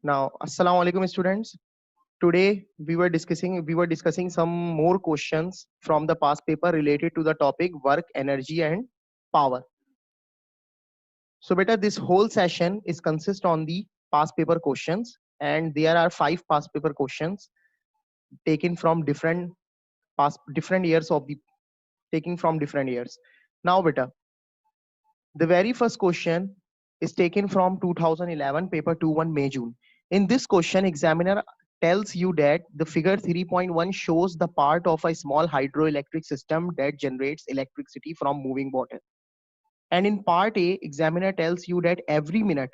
Now, Assalamu alaikum students. Today we were discussing some more questions from the past paper related to the topic work, energy, and power. So, beta, this whole session is consist on the past paper questions, and there are five past paper questions taken from different years of the taking from different years. Now, beta, the very first question is taken from 2011 paper 2-1 May June. In this question, examiner tells you that the figure 3.1 shows the part of a small hydroelectric system that generates electricity from moving water. And in part A, examiner tells you that every minute,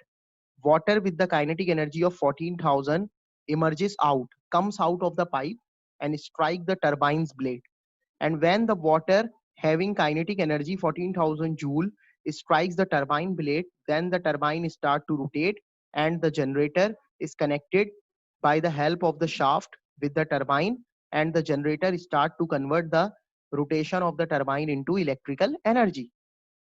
water with the kinetic energy of 14,000 emerges out, comes out of the pipe and strike the turbine's blade. And when the water having kinetic energy 14,000 joule strikes the turbine blade, then the turbine start to rotate and the generator is connected by the help of the shaft with the turbine, and the generator start to convert the rotation of the turbine into electrical energy.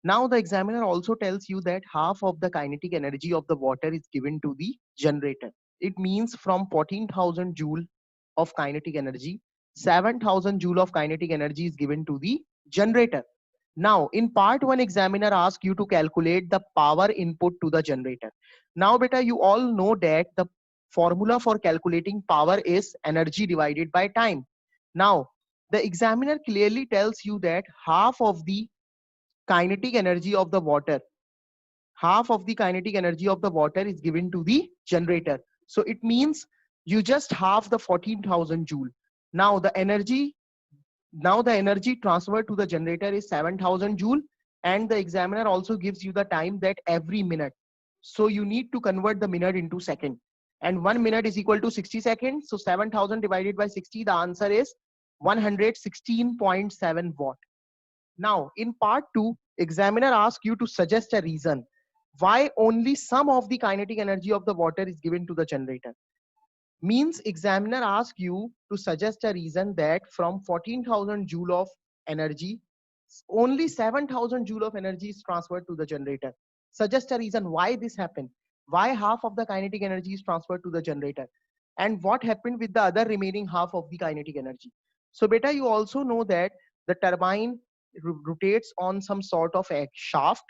Now the examiner also tells you that half of the kinetic energy of the water is given to the generator. It means from 14,000 joule of kinetic energy, 7,000 joule of kinetic energy is given to the generator. Now in part 1, examiner asks you to calculate the power input to the generator. Now beta, you all know that the formula for calculating power is energy divided by time. Now the examiner clearly tells you that kinetic energy of the water half of the kinetic energy of the water is given to the generator. So it means you just half the 14,000 joule. Now the energy transferred to the generator is 7,000 joule, and the examiner also gives you the time that every minute. So you need to convert the minute into second. And 1 minute is equal to 60 seconds. So 7,000 divided by 60, the answer is 116.7 watt. Now, in part 2, examiner asks you to suggest a reason why only some of the kinetic energy of the water is given to the generator. Means examiner asks you to suggest a reason that from 14,000 joule of energy, only 7,000 joule of energy is transferred to the generator. Suggest a reason why this happened. Why half of the kinetic energy is transferred to the generator? And what happened with the other remaining half of the kinetic energy? So beta, you also know that the turbine rotates on some sort of a shaft,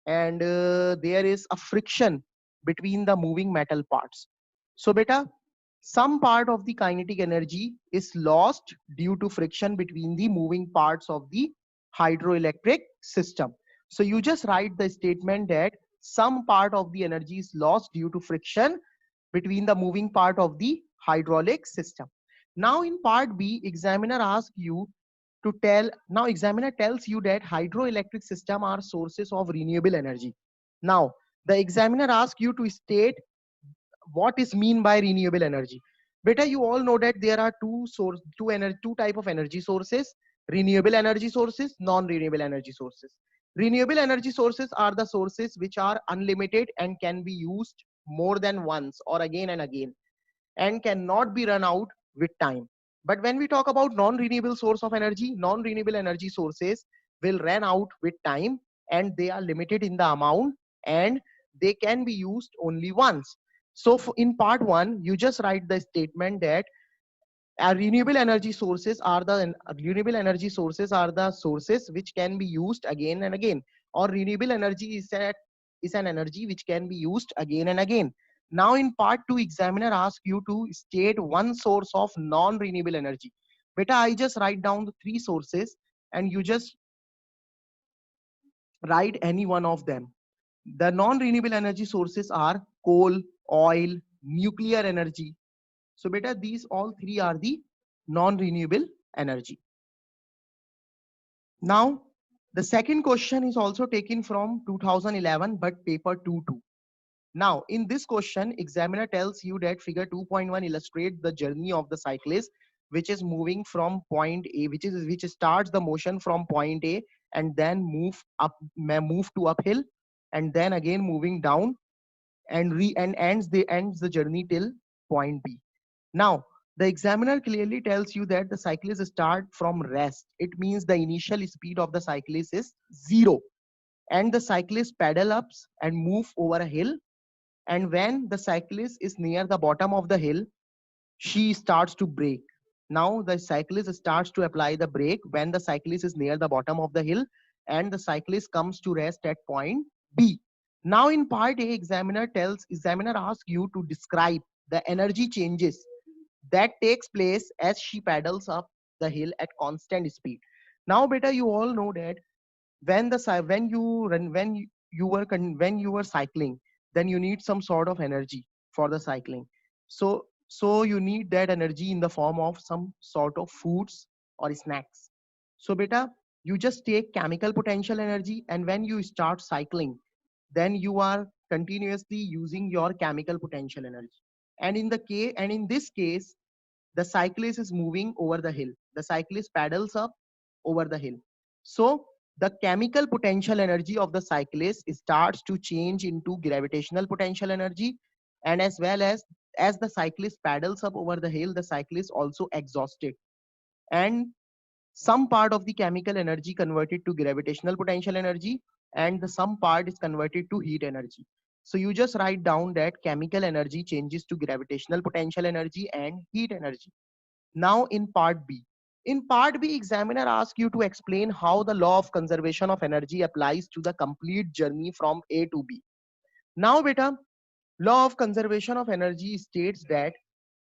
and there is a friction between the moving metal parts. So beta, some part of the kinetic energy is lost due to friction between the moving parts of the hydroelectric system. So you just write the statement that some part of the energy is lost due to friction between the moving part of the hydraulic system. Now in part B, examiner asks you to tell, now examiner tells you that hydroelectric system are sources of renewable energy. Now the examiner asks you to state what is mean by renewable energy. Beta, you all know that there are two type of energy sources: renewable energy sources, non renewable energy sources. Renewable energy sources are the sources which are unlimited and can be used more than once or again and again, and cannot be run out with time. But when we talk about non-renewable source of energy, non-renewable energy sources will run out with time, and they are limited in the amount, and they can be used only once. So in part 1, you just write the statement that renewable energy sources are the sources which can be used again and again, or renewable energy is an energy which can be used again and again. Now in part 2, examiner asks you to state one source of non renewable energy. Beta, I just write down the three sources, and you just write any one of them. The non renewable energy sources are coal, oil, nuclear energy. So beta, these all three are the non-renewable energy. Now, the second question is also taken from 2011, but paper 2-2. Now, in this question, examiner tells you that figure 2.1 illustrates the journey of the cyclist, which is moving from point A, which starts the motion from point A and then move to uphill, and then again moving down and ends the journey till point B. Now, the examiner clearly tells you that the cyclist start from rest. It means the initial speed of the cyclist is 0, and the cyclist pedal ups and move over a hill, And when the cyclist is near the bottom of the hill, she starts to brake. Now the cyclist starts to apply the brake when the cyclist is near the bottom of the hill, and the cyclist comes to rest at point B. Now in part A, examiner asks you to describe the energy changes that takes place as she paddles up the hill at constant speed. Now, beta, you all know that when you run when you were cycling, then you need some sort of energy for the cycling. So you need that energy in the form of some sort of foods or snacks. So beta, you just take chemical potential energy, and when you start cycling, then you are continuously using your chemical potential energy. And in this case, the cyclist is moving over the hill. The cyclist paddles up over the hill. So the chemical potential energy of the cyclist starts to change into gravitational potential energy. And as the cyclist paddles up over the hill, the cyclist also exhausted. And some part of the chemical energy converted to gravitational potential energy, and the some part is converted to heat energy. So you just write down that chemical energy changes to gravitational potential energy and heat energy. Now in part B. In part B, examiner asks you to explain how the law of conservation of energy applies to the complete journey from A to B. Now beta, law of conservation of energy states that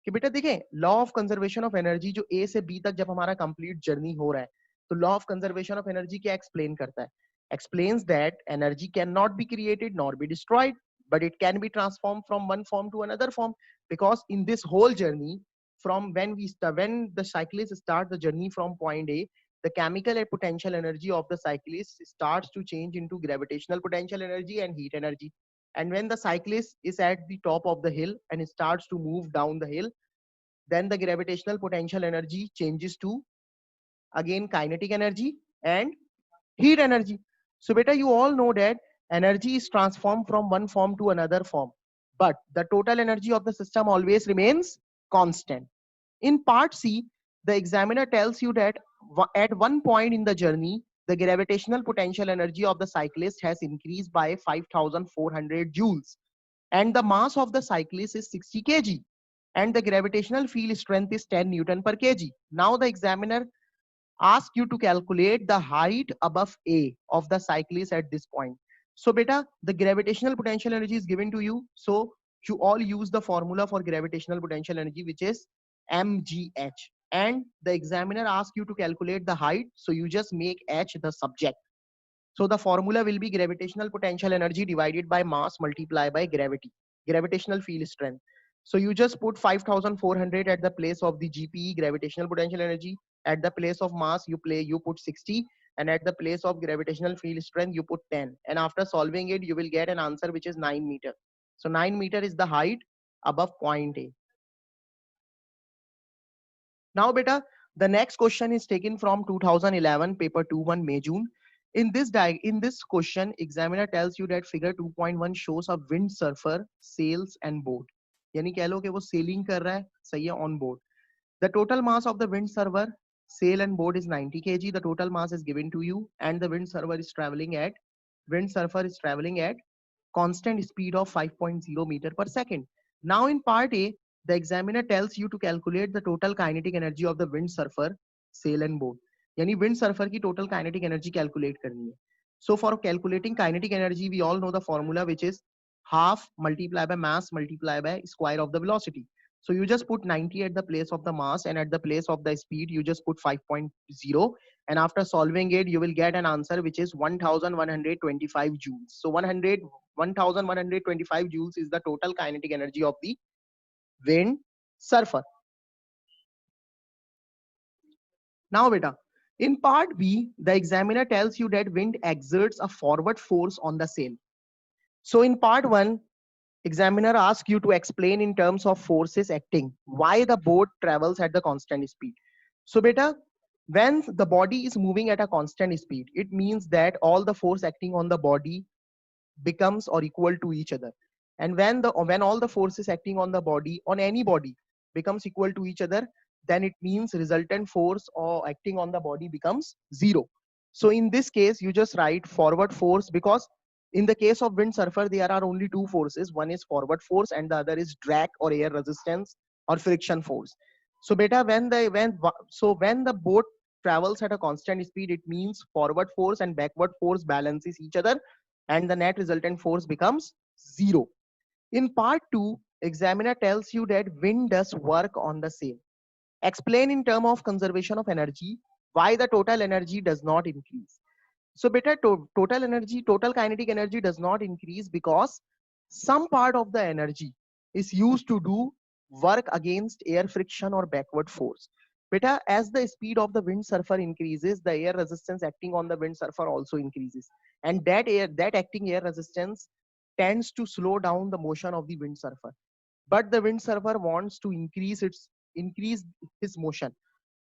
कि बेटा देखें, law of conservation of energy जो ए से B तक जब हमारा complete journey हो रहा है, तो law of conservation of energy क्या एक्सप्लेन करता है? Explains that energy cannot be created nor be destroyed, but it can be transformed from one form to another form. Because in this whole journey, from when the cyclist starts the journey from point A, the chemical and potential energy of the cyclist starts to change into gravitational potential energy and heat energy. And when the cyclist is at the top of the hill and starts to move down the hill, then the gravitational potential energy changes to again kinetic energy and heat energy. So beta, you all know that energy is transformed from one form to another form, but the total energy of the system always remains constant. In part C, the examiner tells you that at one point in the journey, the gravitational potential energy of the cyclist has increased by 5,400 joules, and the mass of the cyclist is 60 kg, and the gravitational field strength is 10 Newton per kg. Now the examiner ask you to calculate the height above A of the cyclist at this point. So beta, the gravitational potential energy is given to you. So you all use the formula for gravitational potential energy, which is mgh. And the examiner asks you to calculate the height. So you just make h the subject. So the formula will be gravitational potential energy divided by mass multiplied by gravity, gravitational field strength. So you just put 5,400 at the place of the GPE, gravitational potential energy. At the place of mass, you put 60, and at the place of gravitational field strength, you put 10. And after solving it, you will get an answer which is 9 meter. So 9 meter is the height above point A. Now, beta, the next question is taken from 2011 paper 2-1 May June. In this question, examiner tells you that figure 2.1 shows a windsurfer sails and boat. यानी कह लो कि वो sailing कर रहा है, सही है, on board. The total mass of the windsurfer sail and boat is 90 kg. The total mass is given to you, and the windsurfer is traveling at constant speed of 5.0 meter per second. Now in part A, the examiner tells you to calculate the total kinetic energy of the windsurfer, sail and boat. यानी windsurfer की total kinetic energy calculate करनी है. So for calculating kinetic energy, we all know the formula, which is half multiplied by mass multiplied by square of the velocity. So you just put 90 at the place of the mass, and at the place of the speed, you just put 5.0. And after solving it, you will get an answer which is 1,125 joules. So 1,125 joules is the total kinetic energy of the wind surfer. Now, beta, in part B, the examiner tells you that wind exerts a forward force on the sail. So in part 1, examiner asks you to explain in terms of forces acting why the boat travels at the constant speed. So beta, when the body is moving at a constant speed, it means that all the force acting on the body becomes or equal to each other. And when all the forces acting on the body, on any body, becomes equal to each other, then it means resultant force or acting on the body becomes zero. So in this case, you just write forward force, because In the case of windsurfer, there are only two forces. One is forward force and the other is drag or air resistance or friction force. So beta, when the boat travels at a constant speed, it means forward force and backward force balances each other, and the net resultant force becomes zero. In part 2, examiner tells you that wind does work on the same. Explain in terms of conservation of energy why the total energy does not increase. So beta, total kinetic energy does not increase because some part of the energy is used to do work against air friction or backward force. Beta, as the speed of the windsurfer increases, the air resistance acting on the windsurfer also increases. And that acting air resistance tends to slow down the motion of the windsurfer. But the windsurfer wants to increase his motion.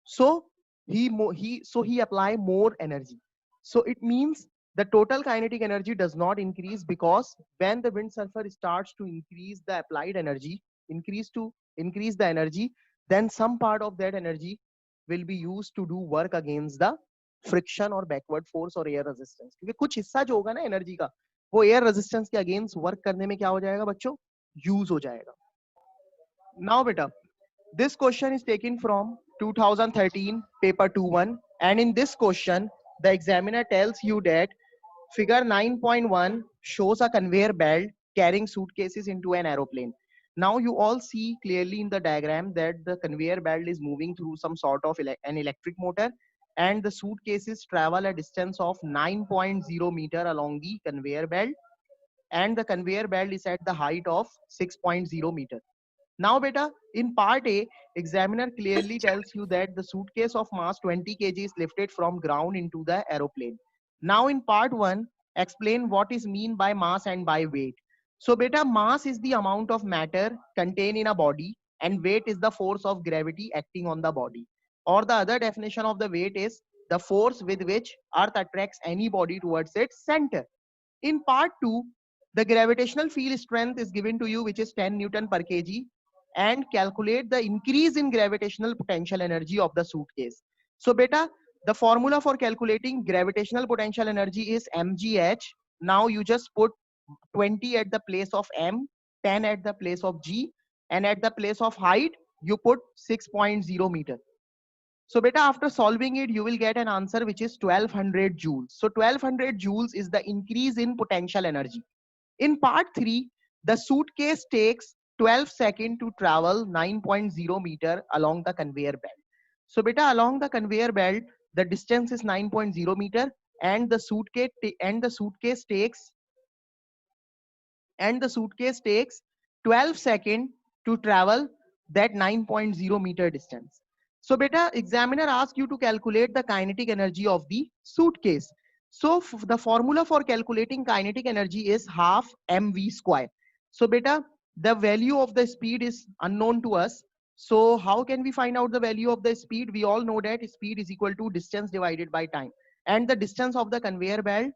So he apply more energy. So it means the total kinetic energy does not increase because when the windsurfer starts to increase the applied energy, increase the energy, then some part of that energy will be used to do work against the friction or backward force or air resistance. क्योंकि कुछ हिस्सा जो होगा ना energy का, वो air resistance के against work करने में क्या हो जाएगा बच्चों, यूज हो जाएगा. Now beta, this question is taken from 2013 paper 2-1, and in this question the examiner tells you that figure 9.1 shows a conveyor belt carrying suitcases into an aeroplane. Now you all see clearly in the diagram that the conveyor belt is moving through some sort of an electric motor, and the suitcases travel a distance of 9.0 meter along the conveyor belt, and the conveyor belt is at the height of 6.0 meter. Now, beta, in part A, examiner clearly tells you that the suitcase of mass 20 kg is lifted from ground into the aeroplane. Now, in part 1, explain what is mean by mass and by weight. So, beta, mass is the amount of matter contained in a body, and weight is the force of gravity acting on the body. Or the other definition of the weight is the force with which Earth attracts any body towards its center. In part 2, the gravitational field strength is given to you, which is 10 Newton per kg, and calculate the increase in gravitational potential energy of the suitcase. So beta, the formula for calculating gravitational potential energy is mgh. Now you just put 20 at the place of m, 10 at the place of g, and at the place of height you put 6.0 meter. So beta, after solving it, you will get an answer which is 1200 joules. So 1200 joules is the increase in potential energy. In part 3, the suitcase takes 12 seconds to travel 9.0 meter along the conveyor belt. So beta, along the conveyor belt, the distance is 9.0 meter, and the suitcase takes 12 seconds to travel that 9.0 meter distance. So beta, examiner asks you to calculate the kinetic energy of the suitcase. So the formula for calculating kinetic energy is half mv square. So beta, the value of the speed is unknown to us. So how can we find out the value of the speed? We all know that speed is equal to distance divided by time. And the distance of the conveyor belt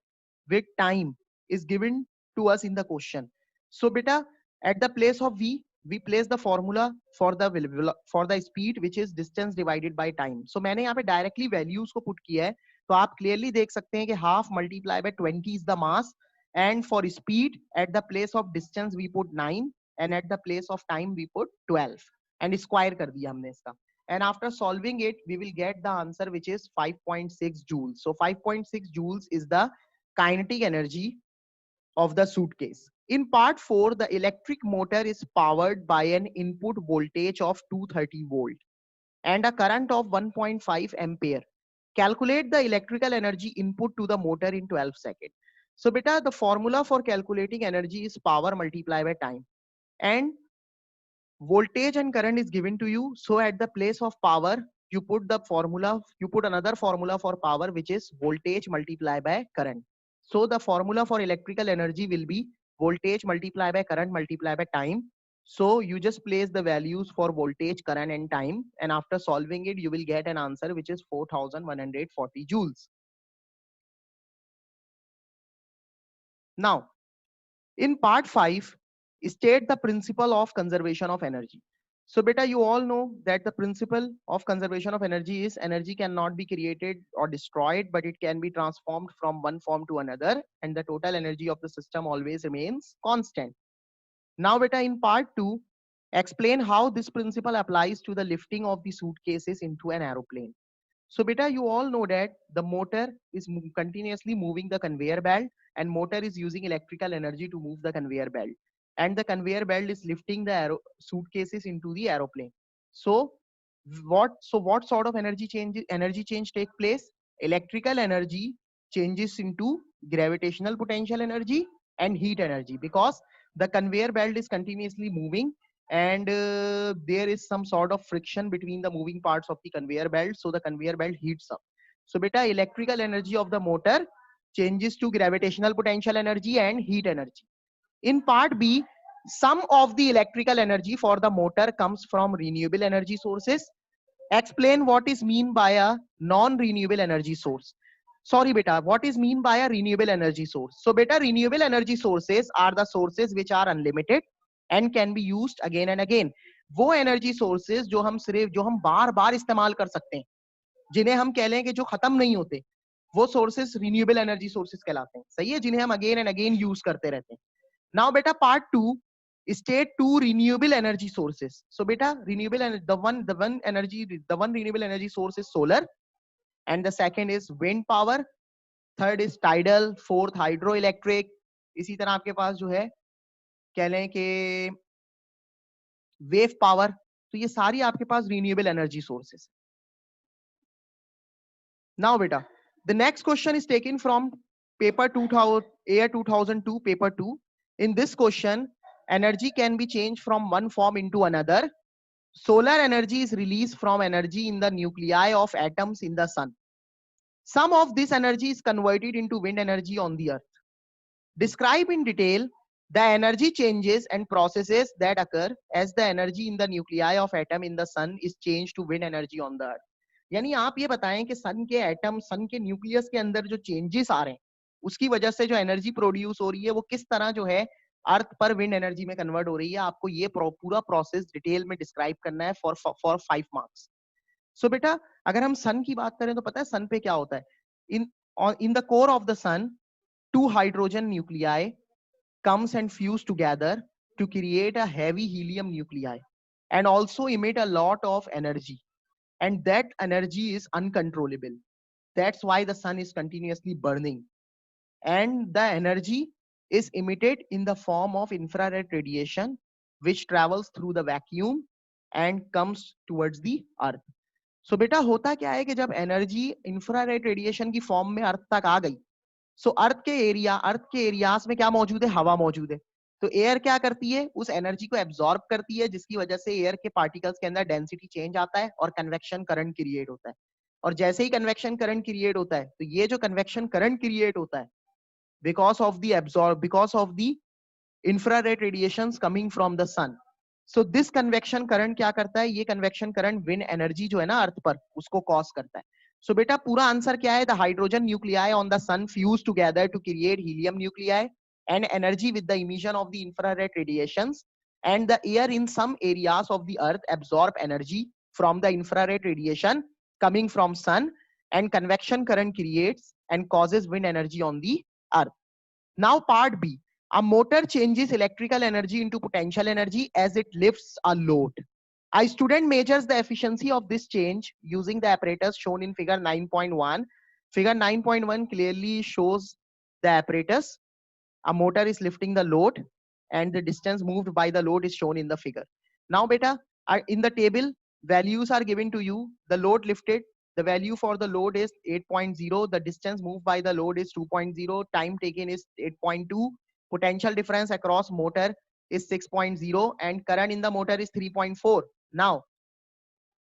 with time is given to us in the question. So beta, at the place of v, we place the formula for the speed, which is distance divided by time. So मैंने यहाँ पे directly values को put किया है, तो आप clearly देख सकते हैं कि half multiply by 20 is the mass, and for speed at the place of distance we put 9, and at the place of time we put 12, and square कर दिया हमने इसका. And after solving it, we will get the answer which is 5.6 joules. So 5.6 joules is the kinetic energy of the suitcase. In part 4, the electric motor is powered by an input voltage of 230 volt and a current of 1.5 ampere. Calculate the electrical energy input to the motor in 12 seconds. So beta, the formula for calculating energy is power multiplied by time, and voltage and current is given to you. So at the place of power, you put another formula for power, which is voltage multiplied by current. So the formula for electrical energy will be voltage multiplied by current multiplied by time. So you just place the values for voltage, current, and time, and after solving it, you will get an answer which is 4140 joules. Now, in part 5, state the principle of conservation of energy. So beta, you all know that the principle of conservation of energy is energy cannot be created or destroyed, but it can be transformed from one form to another, and the total energy of the system always remains constant. Now beta, in part 2, explain how this principle applies to the lifting of the suitcases into an aeroplane. So beta, you all know that the motor is continuously moving the conveyor belt, and motor is using electrical energy to move the conveyor belt, and the conveyor belt is lifting the suitcases into the aeroplane. So what sort of energy change take place? Electrical energy changes into gravitational potential energy and heat energy, because the conveyor belt is continuously moving, and there is some sort of friction between the moving parts of the conveyor belt, so the conveyor belt heats up. So beta, electrical energy of the motor changes to gravitational potential energy and heat energy. In part B, some of the electrical energy for the motor comes from renewable energy sources. Explain what is mean by a non-renewable energy source. Sorry beta, what is mean by a renewable energy source? So beta, renewable energy sources are the sources which are unlimited and can be used again and again. वो energy sources जो हम बार बार इस्तेमाल कर सकते हैं, जिन्हें हम कह लें कि जो खत्म नहीं होते, वो सोर्सेज रिन्यूएबल एनर्जी सोर्सेज कहलाते हैं. सही है, जिन्हें हम अगेन एंड अगेन यूज करते रहते हैं. Now beta, part 2, state 2 renewable energy sources. So beta, the one renewable energy source is solar, and the second is wind power, third is tidal, fourth hydroelectric. इसी तरह आपके पास जो है कह लें कि वेव पावर. तो ये सारी आपके पास renewable energy sources. Now beta, the next question is taken from paper 2000 year 2002 paper 2. In this question, energy can be changed from one form into another. Solar energy is released from energy in the nuclei of atoms in the sun. Some of this energy is converted into wind energy on the earth. Describe in detail the energy changes and processes that occur as the energy in the nuclei of atom in the sun is changed to wind energy on the earth. यानी आप ये बताएं कि सन के atom, सन के nucleus के अंदर जो चेंजेस आ रहे हैं, उसकी वजह से जो एनर्जी प्रोड्यूस हो रही है वो किस तरह जो है अर्थ पर विंड एनर्जी में कन्वर्ट हो रही है. आपको ये पूरा प्रोसेस डिटेल में डिस्क्राइब करना है फॉर 5 मार्क्स. सो बेटा, अगर हम सन की बात करें तो पता है सन पे क्या होता है. In the core of the sun, 2 hydrogen nuclei comes and fuse together to create a heavy helium nuclei and also emit a lot of energy, and that energy is uncontrollable. That's why the sun is continuously burning, and the energy is emitted in the form of infrared radiation which travels through the vacuum and comes towards the earth. So बेटा, होता क्या है कि जब energy infrared radiation की form में अर्थ तक आ गई, सो अर्थ के एरियाज में क्या मौजूद है? हवा मौजूद है. तो एयर क्या करती है? उस एनर्जी को एब्जॉर्ब करती है, जिसकी वजह से एयर के पार्टिकल्स के अंदर डेंसिटी चेंज आता है और कन्वेक्शन करंट क्रिएट होता है. और जैसे ही कन्वेक्शन करंट क्रिएट होता है, तो ये जो कन्वेक्शन करंट क्रिएट होता है because of the infrared radiations coming from the sun. So this convection current क्या करता है? ये कन्वेक्शन करंट विंड एनर्जी जो है ना अर्थ पर, उसको कॉज करता है. So बेटा, पूरा आंसर क्या है? The hydrogen nuclei on the sun fuse together to create helium nuclei and energy with the emission of the infrared radiations, and the air in some areas of the earth absorb energy from the infrared radiation coming from sun, and convection current creates and causes wind energy on the earth. Now part B, a motor changes electrical energy into potential energy as it lifts a load. A student measures the efficiency of this change using the apparatus shown in figure 9.1. Figure 9.1 clearly shows the apparatus. A motor is lifting the load and the distance moved by the load is shown in the figure. Now beta, in the table, values are given to you. The load lifted, the value for the load is 8.0. The distance moved by the load is 2.0. Time taken is 8.2. Potential difference across motor is 6.0 and current in the motor is 3.4. Now,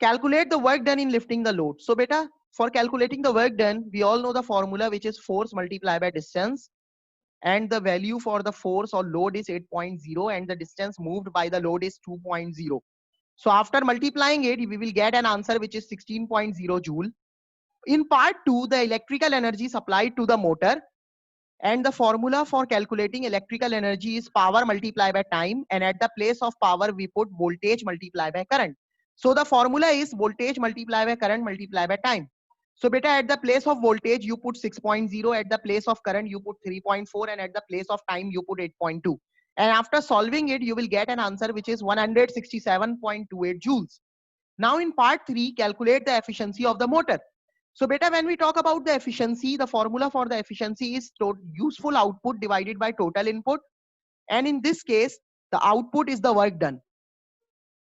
calculate the work done in lifting the load. So beta, for calculating the work done, we all know the formula, which is force multiplied by distance, and the value for the force or load is 8.0 and the distance moved by the load is 2.0. So after multiplying it, we will get an answer which is 16.0 joule. In part 2, the electrical energy supplied to the motor And the formula for calculating electrical energy is power multiplied by time, and at the place of power we put voltage multiplied by current. So the formula is voltage multiplied by current multiplied by time. So beta, at the place of voltage you put 6.0, at the place of current you put 3.4, and at the place of time you put 8.2. And after solving it you will get an answer which is 167.28 joules. Now in part 3, calculate the efficiency of the motor. So beta, when we talk about the efficiency, the formula for the efficiency is useful output divided by total input. And in this case, the output is the work done.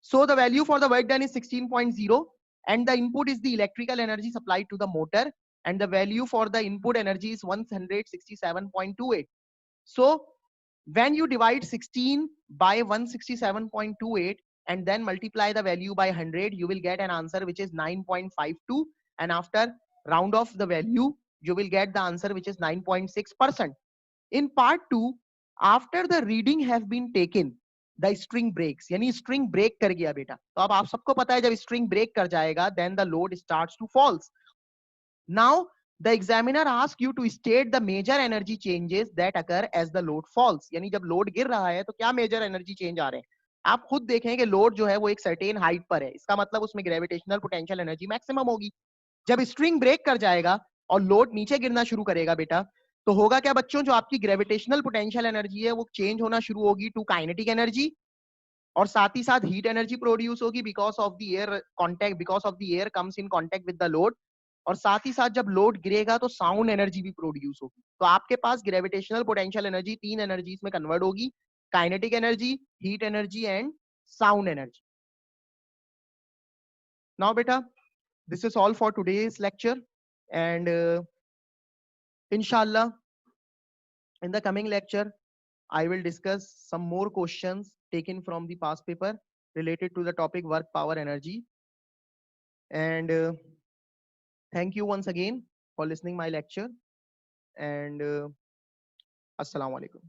So the value for the work done is 16.0, and the input is the electrical energy supplied to the motor, and the value for the input energy is 167.28. So when you divide 16 by 167.28 and then multiply the value by 100, you will get an answer which is 9.52, and after round off the value you will get the answer which is 9.6%. In part 2, after the reading have been taken, the string breaks, यानी string break कर गया बेटा. तो अब आप सबको पता है जब string break कर जाएगा then the load starts to falls. Now the examiner asks you to state the major energy changes that occur as the load falls. यानी जब लोड गिर रहा है तो क्या मेजर एनर्जी चेंज आ रहे हैं. आप खुद देखें कि लोड जो है वो एक सर्टेन हाइट पर है, इसका मतलब उसमें ग्रेविटेशनल पोटेंशियल एनर्जी मैक्सिमम होगी. जब स्ट्रिंग ब्रेक कर जाएगा और लोड नीचे गिरना शुरू करेगा बेटा, तो होगा क्या बच्चों, जो आपकी ग्रेविटेशनल पोटेंशियल एनर्जी है वो चेंज होना शुरू होगी टू काइनेटिक एनर्जी, और साथ ही साथ हीट एनर्जी प्रोड्यूस होगी because of the air contact, because of the air comes in contact with the load, और साथ ही साथ जब लोड गिरेगा तो साउंड एनर्जी भी प्रोड्यूस होगी. तो आपके पास ग्रेविटेशनल पोटेंशियल एनर्जी 3 एनर्जीज में कन्वर्ट होगी: kinetic energy, heat energy and sound energy. Now बेटा, this is all for today's lecture, and inshallah in the coming lecture I will discuss some more questions taken from the past paper related to the topic work, power, energy. And thank you once again for listening my lecture, and assalamu alaikum.